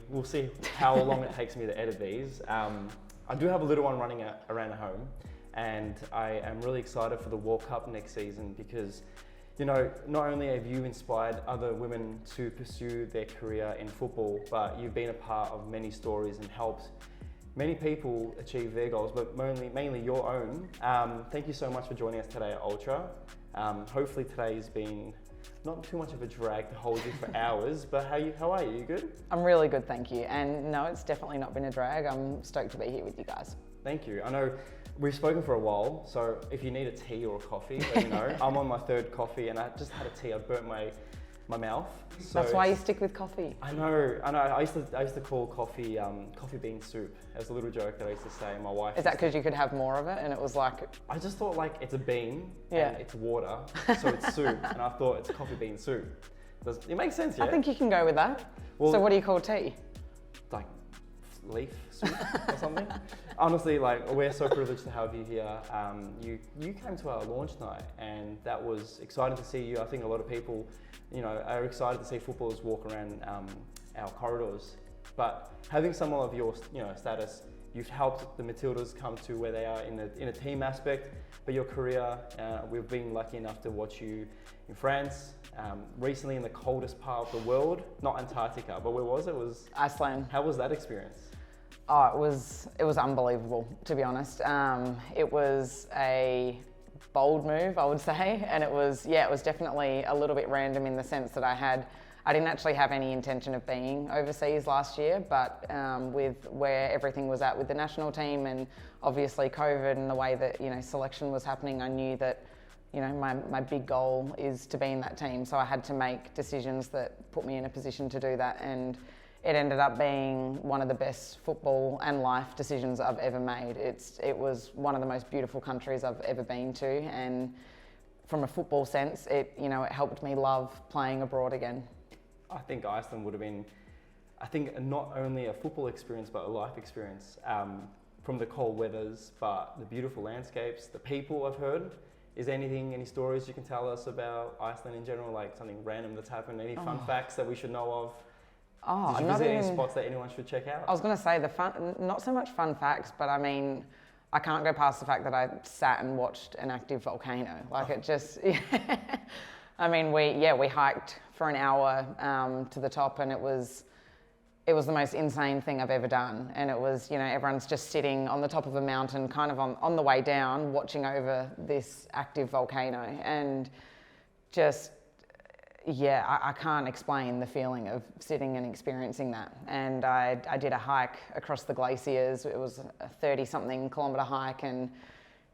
We'll see how long it takes me to edit these. I do have a little one running around at home, and I am really excited for the World Cup next season because, you know, not only have you inspired other women to pursue their career in football, but you've been a part of many stories and helped many people achieve their goals, but mainly your own. Thank you so much for joining us today at Ultra. Hopefully today's been not too much of a drag to hold you for hours, but how are you? You good? I'm really good, thank you. And no, it's definitely not been a drag. I'm stoked to be here with you guys. Thank you. I know we've spoken for a while, so if you need a tea or a coffee, let me know. I'm on my third coffee and I just had a tea. I burnt my mouth. So that's why you stick with coffee. I know. I used to call coffee coffee bean soup. It was a little joke that I used to say. My wife. Is that because you could have more of it and it was like? I just thought like it's a bean and it's water, so it's soup, and I thought it's coffee bean soup. It makes sense, yeah? I think you can go with that. Well, so what do you call tea? Like leaf soup or something. Honestly, like, we're so privileged to have you here. You came to our launch night, and that was exciting to see you. I think a lot of people, you know, are excited to see footballers walk around our corridors. But having someone of your, you know, status, you've helped the Matildas come to where they are in a team aspect. But your career, we've been lucky enough to watch you in France, recently in the coldest part of the world, not Antarctica, but where was it? It was Iceland. How was that experience? Oh, it was unbelievable, to be honest. It was a bold move, I would say, and it was definitely a little bit random in the sense that I didn't actually have any intention of being overseas last year, but with where everything was at with the national team and obviously COVID and the way that, you know, selection was happening, I knew that, you know, my big goal is to be in that team. So I had to make decisions that put me in a position to do that, and it ended up being one of the best football and life decisions I've ever made. It was one of the most beautiful countries I've ever been to, and from a football sense, it helped me love playing abroad again. I think Iceland would have been, not only a football experience, but a life experience. From the cold weathers, but the beautiful landscapes, the people I've heard. Is there any stories you can tell us about Iceland in general, like something random that's happened, any fun facts that we should know of? Did you visit any spots that anyone should check out? I was going to say not so much fun facts, but I mean, I can't go past the fact that I sat and watched an active volcano. It just, I mean, we hiked for an hour to the top, and it was the most insane thing I've ever done. And it was, you know, everyone's just sitting on the top of a mountain, kind of on the way down, watching over this active volcano, and just, I can't explain the feeling of sitting and experiencing that. And I did a hike across the glaciers. It was a 30-something kilometre hike, and,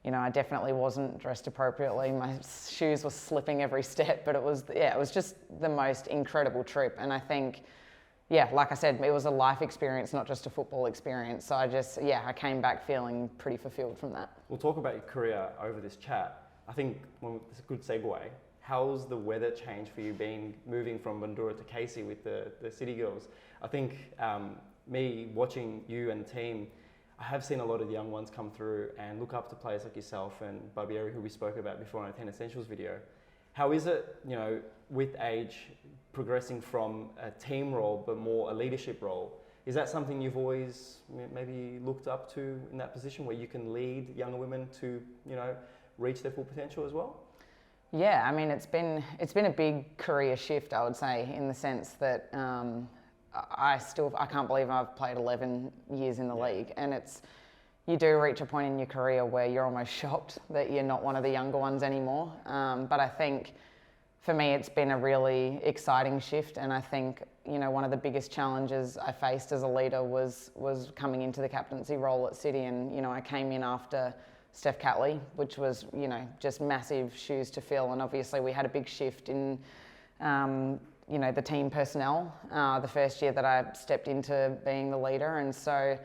you know, I definitely wasn't dressed appropriately. My shoes were slipping every step, but it was just the most incredible trip. And I think, like I said, it was a life experience, not just a football experience. So I came back feeling pretty fulfilled from that. We'll talk about your career over this chat. I think it's a good segue. How's the weather changed for you moving from Bandura to Casey with the City Girls? I think me watching you and the team, I have seen a lot of the young ones come through and look up to players like yourself and Barbieri, who we spoke about before on a 10 Essentials video. How is it, you know, with age, progressing from a team role but more a leadership role? Is that something you've always maybe looked up to in that position where you can lead younger women to, you know, reach their full potential as well? Yeah, I mean, it's been a big career shift, I would say, in the sense that I can't believe I've played 11 years in the league, and you do reach a point in your career where you're almost shocked that you're not one of the younger ones anymore. But I think for me, it's been a really exciting shift, and I think, you know, one of the biggest challenges I faced as a leader was coming into the captaincy role at City, and, you know, I came in after Steph Catley, which was, you know, just massive shoes to fill. And obviously we had a big shift in, you know, the team personnel the first year that I stepped into being the leader. And so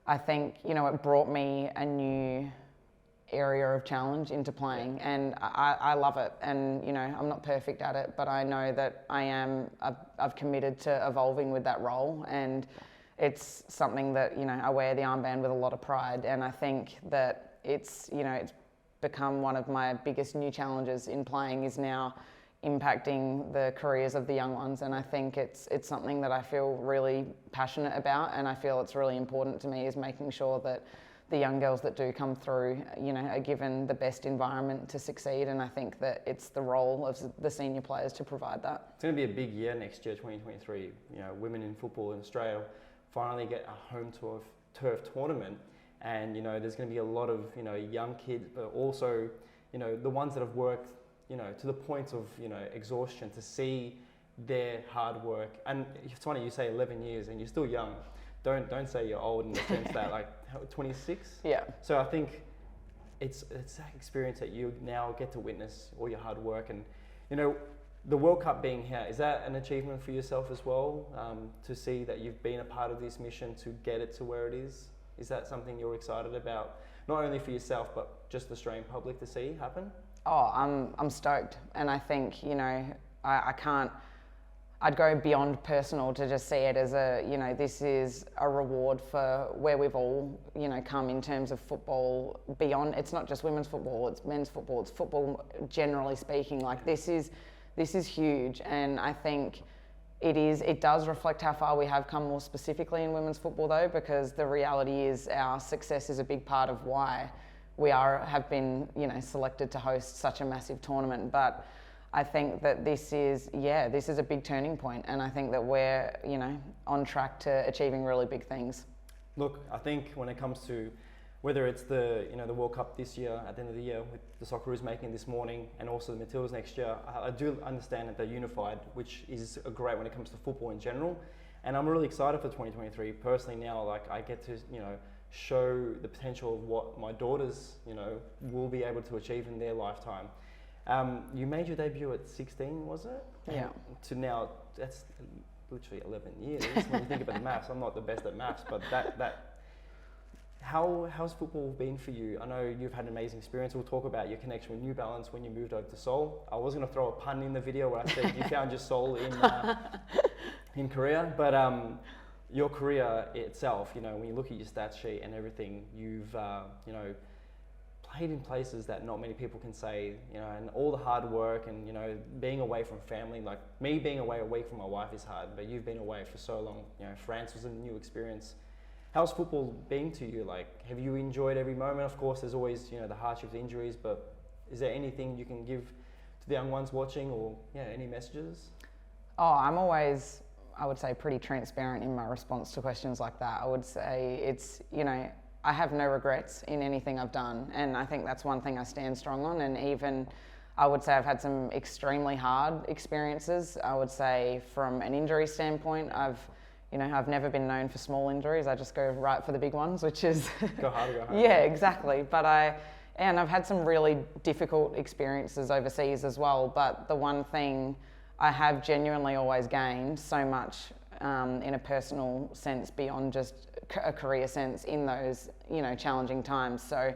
I think, you know, it brought me a new area of challenge into playing, and I love it. And, you know, I'm not perfect at it, but I know that I've committed to evolving with that role, and it's something that, you know, I wear the armband with a lot of pride. And I think that it's, it's become one of my biggest new challenges in playing is now impacting the careers of the young ones, and I think it's something that I feel really passionate about, and I feel it's really important to me is making sure that the young girls that do come through, are given the best environment to succeed, and I think that it's the role of the senior players to provide that. It's going to be a big year next year, 2023. Women in football in Australia finally get a home turf tournament, and there's going to be a lot of young kids, but also the ones that have worked to the point of exhaustion, to see their hard work. And it's funny you say 11 years and you're still young. Don't say you're old in the sense that 26. Yeah. So I think it's that experience that you now get to witness all your hard work, and the World Cup being here, is that an achievement for yourself as well? To see that you've been a part of this mission to get it to where it is? Is that something you're excited about, not only for yourself but just the Australian public to see happen? Oh, I'm stoked, and I think I can't. I'd go beyond personal to just see it as this is a reward for where we've all come in terms of football. Beyond, it's not just women's football; it's men's football. It's football generally speaking. Like this is huge, and I think it does reflect how far we have come more specifically in women's football, though, because the reality is our success is a big part of why we have been selected to host such a massive tournament. But I think that this is a big turning point, and I think that we're on track to achieving really big things. Look, I think when it comes to whether it's the the World Cup this year, at the end of the year, with the Socceroos making this morning, and also the Matildas next year, I do understand that they're unified, which is great when it comes to football in general. And I'm really excited for 2023. Personally, now I get to show the potential of what my daughters will be able to achieve in their lifetime. You made your debut at 16, was it? Yeah. To now, that's literally 11 years. When you think about the maths, I'm not the best at maths, but how's football been for you? I know you've had an amazing experience. We'll talk about your connection with New Balance when you moved over to Seoul. I was going to throw a pun in the video where I said you found your soul in Korea, but your career itself, when you look at your stats sheet and everything, you've played in places that not many people can say, and all the hard work and being away from family. Like me, being away a week from my wife is hard, but you've been away for so long. France was a new experience. How's football been to you? Like, have you enjoyed every moment? Of course, there's always the hardships, injuries, but is there anything you can give to the young ones watching, or any messages? Oh, I'm always, I would say, pretty transparent in my response to questions like that. I would say it's, I have no regrets in anything I've done, and I think that's one thing I stand strong on. And even, I would say I've had some extremely hard experiences. I would say from an injury standpoint, I've never been known for small injuries. I just go right for the big ones, which is go harder. Yeah, exactly. But I've had some really difficult experiences overseas as well. But the one thing I have genuinely always gained so much in a personal sense beyond just a career sense in those challenging times. So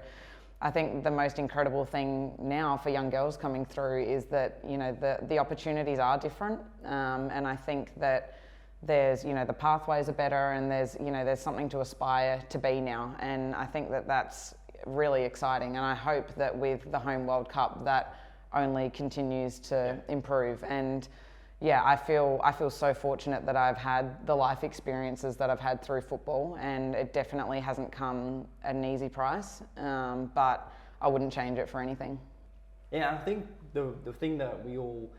I think the most incredible thing now for young girls coming through is that the opportunities are different, and I think that there's the pathways are better, and there's something to aspire to be now, and I think that that's really exciting, and I hope that with the Home World Cup that only continues to improve. And I feel so fortunate that I've had the life experiences that I've had through football, and it definitely hasn't come at an easy price, but I wouldn't change it for anything. Yeah, I think the thing that we all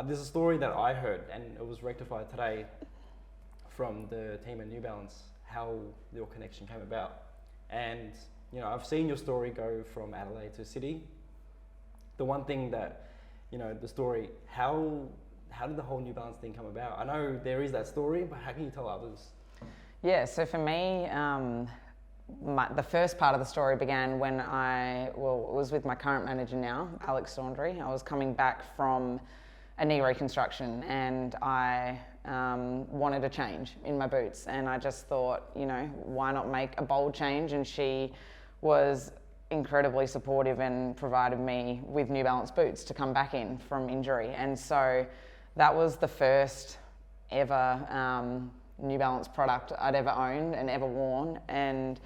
there's a story that I heard, and it was rectified today from the team at New Balance, how your connection came about. And I've seen your story go from Adelaide to Sydney. The one thing that the story, how did the whole New Balance thing come about? I know there is that story, but how can you tell others? Yeah, so for me, the first part of the story began when it was with my current manager now, Alex Saundry. I was coming back from a knee reconstruction, and I wanted a change in my boots, and I just thought, why not make a bold change? And she was incredibly supportive and provided me with New Balance boots to come back in from injury. And so that was the first ever New Balance product I'd ever owned and ever worn. And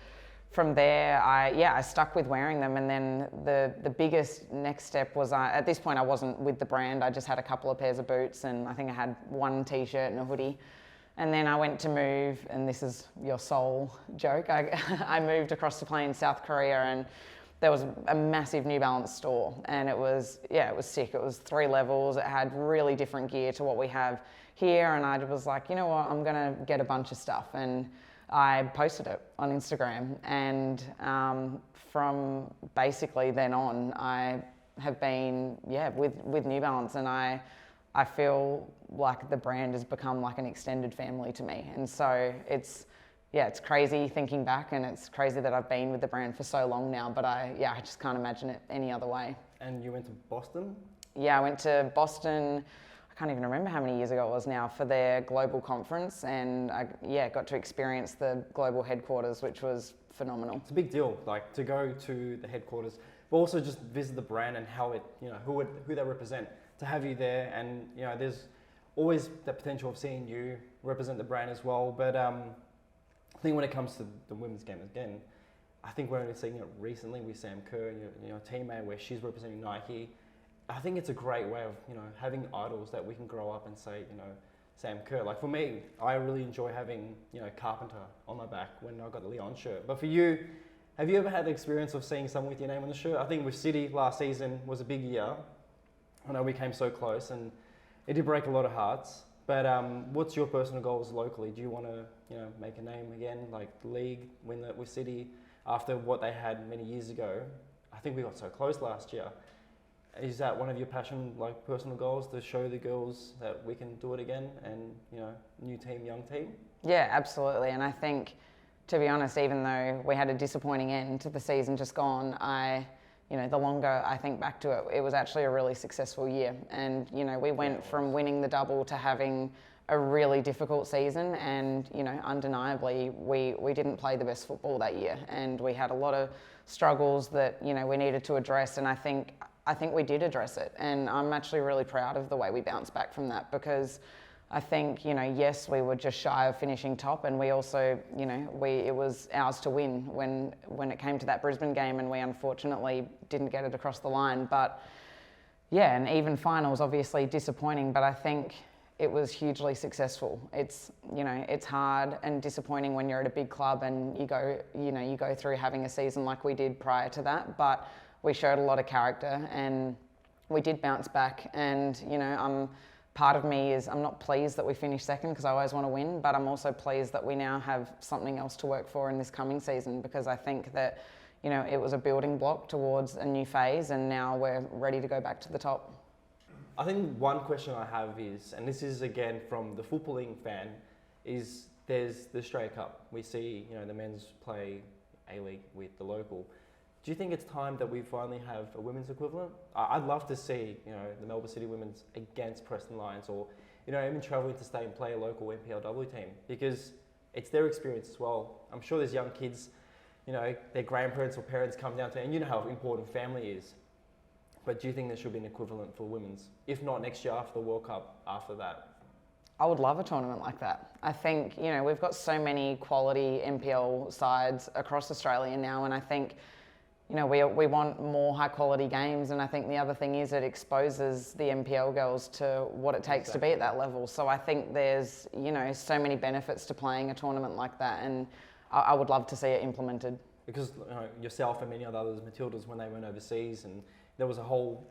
from there, I stuck with wearing them. And then the biggest next step was, at this point I wasn't with the brand. I just had a couple of pairs of boots, and I think I had one t-shirt and a hoodie. And then I went to move, and this is your soul joke. I moved across to play in South Korea, and there was a massive New Balance store, and it was sick. It was 3 levels. It had really different gear to what we have here. And I was like, you know what, I'm gonna get a bunch of stuff. And I posted it on Instagram, and from basically then on, I have been with New Balance, and I feel like the brand has become like an extended family to me. And so it's crazy thinking back, and it's crazy that I've been with the brand for so long now. But I just can't imagine it any other way. And you went to Boston? Yeah, I went to Boston. I can't even remember how many years ago it was now, for their global conference, and I got to experience the global headquarters, which was phenomenal. It's a big deal, like to go to the headquarters, but also just visit the brand and how it, who they represent. To have you there, and there's always the potential of seeing you represent the brand as well. But I think when it comes to the women's game again, I think we're only seeing it recently with Sam Kerr and your teammate, where she's representing Nike. I think it's a great way of having idols that we can grow up and say, Sam Kerr. Like for me, I really enjoy having Carpenter on my back when I got the Leon shirt. But for you, have you ever had the experience of seeing someone with your name on the shirt? I think with City last season was a big year. I know we came so close, and it did break a lot of hearts. But what's your personal goals locally? Do you want to make a name again, like the league, win that with City after what they had many years ago? I think we got so close last year. Is that one of your personal goals, to show the girls that we can do it again, and new team, young team? Yeah, absolutely. And I think, to be honest, even though we had a disappointing end to the season just gone, the longer I think back to it, it was actually a really successful year. And we went from winning the double to having a really difficult season, and undeniably we didn't play the best football that year, and we had a lot of struggles that we needed to address. And I think we did address it, and I'm actually really proud of the way we bounced back from that, because I think, yes, we were just shy of finishing top, and we also, it was ours to win when it came to that Brisbane game, and we unfortunately didn't get it across the line. But yeah, and even finals, obviously disappointing, but I think it was hugely successful. It's, it's hard and disappointing when you're at a big club and you go through having a season like we did prior to that, but we showed a lot of character, and we did bounce back. And part of me is, I'm not pleased that we finished second, because I always want to win, but I'm also pleased that we now have something else to work for in this coming season, because I think that it was a building block towards a new phase, and now we're ready to go back to the top. I think one question I have is, and this is again from the footballing fan, is there's the Australia Cup. We see the men's play A-League with the local. Do you think it's time that we finally have a women's equivalent? I'd love to see, the Melbourne City Women's against Preston Lions, or, even travelling to stay and play a local NPLW team, because it's their experience as well. I'm sure there's young kids, their grandparents or parents come down to, and you know how important family is. But do you think there should be an equivalent for women's? If not next year after the World Cup, after that? I would love a tournament like that. I think, we've got so many quality NPL sides across Australia now, and I think, we want more high quality games, and I think the other thing is it exposes the NPL girls to what it takes to be at that level. So I think there's, so many benefits to playing a tournament like that, and I would love to see it implemented. Because yourself and many others, Matildas, when they went overseas, and there was a whole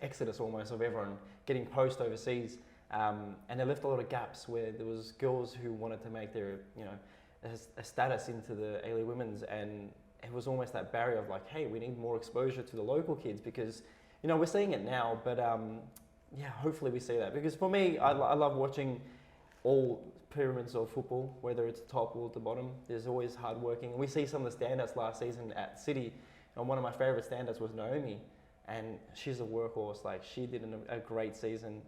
exodus almost of everyone getting post overseas, and they left a lot of gaps where there was girls who wanted to make their, a status into the A-League Women's, and it was almost that barrier of like, hey, we need more exposure to the local kids, because, we're seeing it now, but hopefully we see that. Because for me, I love watching all pyramids of football, whether it's the top or the bottom. There's always hard working. We see some of the standouts last season at City, and one of my favourite standouts was Naomi, and she's a workhorse. Like, she did a great season.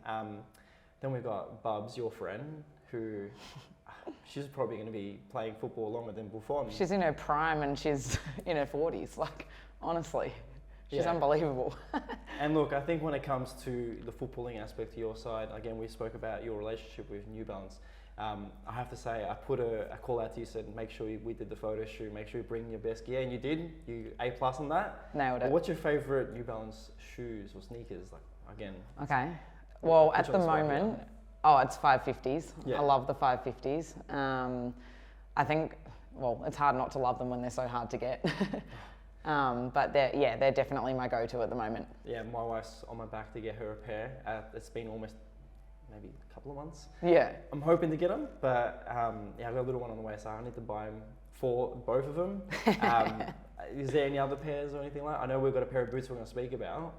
Then we've got Bubs, your friend, who... she's probably going to be playing football longer than Buffon. She's in her prime and she's in her 40s. Like, honestly, she's unbelievable. And look, I think when it comes to the footballing aspect to your side, again, we spoke about your relationship with New Balance. I have to say, I put a call out to you, said make sure we did the photo shoot, make sure you bring your best gear, and you did. You A+ on that. Nailed it. What's your favourite New Balance shoes or sneakers? Like again. Okay. Well, at Which the one's like moment, that? it's 550s. Yeah. I love the 550s. I think, well, it's hard not to love them when they're so hard to get. But they're definitely my go-to at the moment. Yeah, my wife's on my back to get her a pair. It's been almost maybe a couple of months. Yeah. I'm hoping to get them, but yeah, I've got a little one on the way, so I need to buy them for both of them. Is there any other pairs or anything like that? I know we've got a pair of boots we're going to speak about.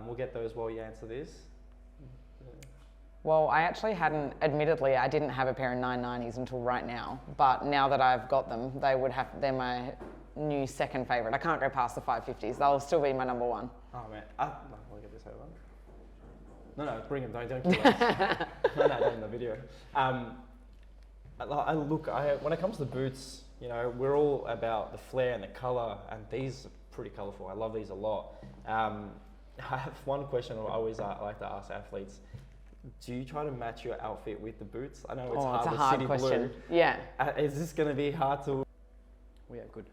We'll get those while you answer this. Well, I actually admittedly, I didn't have a pair of 990s until right now. But now that I've got them, they're my new second favourite. I can't go past the 550s. They'll still be my number one. Oh man, no, I'll get this over. No, bring them. Don't kill us. No, not in the video. When it comes to boots, you know, we're all about the flair and the colour, and these are pretty colourful. I love these a lot. I have one question I always like to ask athletes. Do you try to match your outfit with the boots? I know it's hard. It's a with hard City question. Blue. Yeah. Is this going to be hard to? Oh, yeah, good.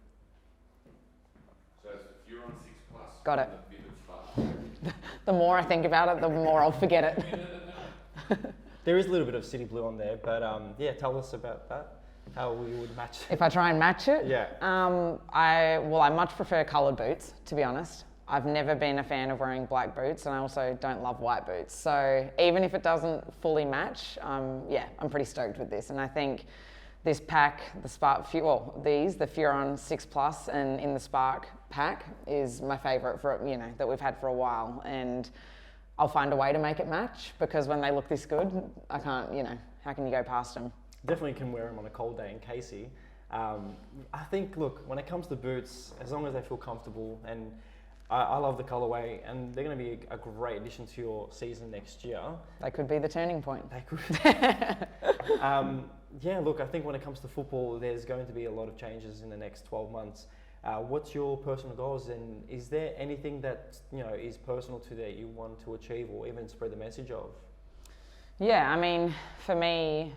So if you're on 6+, Got it. the Vivid Spark. The more I think about it, the more I'll forget it. There is a little bit of City Blue on there, but yeah, tell us about that. How we would match. If I try and match it? Yeah. I much prefer coloured boots, to be honest. I've never been a fan of wearing black boots, and I also don't love white boots. So even if it doesn't fully match, I'm pretty stoked with this. And I think this pack, the Furon 6+ and in the Spark pack is my favourite that we've had for a while. And I'll find a way to make it match, because when they look this good, I can't, how can you go past them? Definitely can wear them on a cold day in Casey. I think, look, when it comes to boots, as long as they feel comfortable, and I love the colourway, and they're going to be a great addition to your season next year. They could be the turning point. They could. Yeah, look, I think when it comes to football, there's going to be a lot of changes in the next 12 months. What's your personal goals, and is there anything that is personal to that you want to achieve or even spread the message of? Yeah, I mean, for me,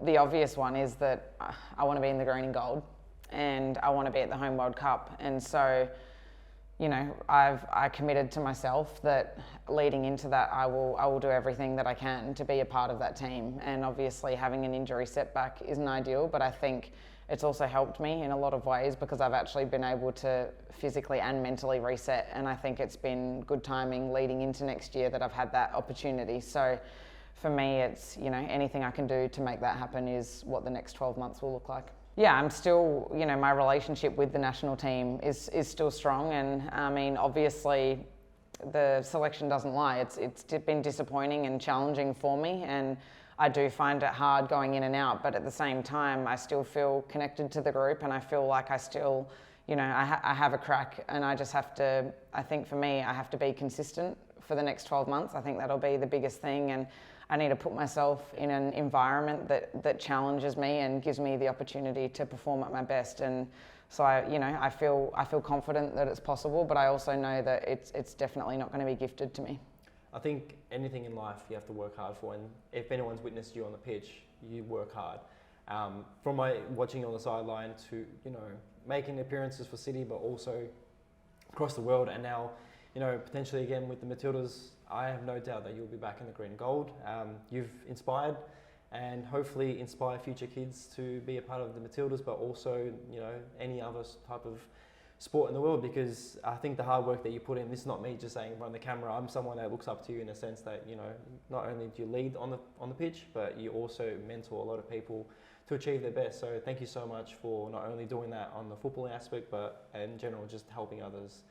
the obvious one is that I want to be in the green and gold, and I want to be at the Home World Cup, and so I committed to myself that leading into that, I will do everything that I can to be a part of that team. And obviously having an injury setback isn't ideal, but I think it's also helped me in a lot of ways, because I've actually been able to physically and mentally reset. And I think it's been good timing leading into next year that I've had that opportunity. So for me, it's, anything I can do to make that happen is what the next 12 months will look like. Yeah, I'm still, my relationship with the national team is still strong. And I mean, obviously the selection doesn't lie. It's been disappointing and challenging for me. And I do find it hard going in and out. But at the same time, I still feel connected to the group, and I feel like I still, I have a crack, and I just have to, I think for me, I have to be consistent for the next 12 months. I think that'll be the biggest thing. And I need to put myself in an environment that challenges me and gives me the opportunity to perform at my best. And so I feel confident that it's possible, but I also know that it's definitely not going to be gifted to me. I think anything in life you have to work hard for, and if anyone's witnessed you on the pitch, you work hard. From my watching you on the sideline to making appearances for City, but also across the world, and now potentially again with the Matildas, I have no doubt that you'll be back in the green and gold. You've inspired and hopefully inspire future kids to be a part of the Matildas, but also any other type of sport in the world, because I think the hard work that you put in, this is not me just saying in front of the camera, I'm someone that looks up to you in a sense that not only do you lead on the pitch, but you also mentor a lot of people to achieve their best. So thank you so much for not only doing that on the footballing aspect, but in general just helping others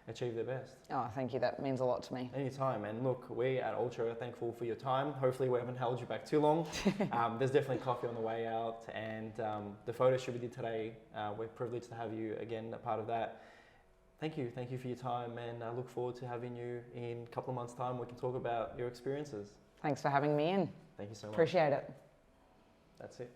achieve their best. Oh, thank you. That means a lot to me. Anytime. And look, we at Ultra are thankful for your time. Hopefully we haven't held you back too long. There's definitely coffee on the way out, and the photo shoot we did today, we're privileged to have you again a part of that. Thank you for your time, and I look forward to having you in a couple of months' time. We can talk about your experiences. Thanks for having me in. Thank you so much. Appreciate it. That's it.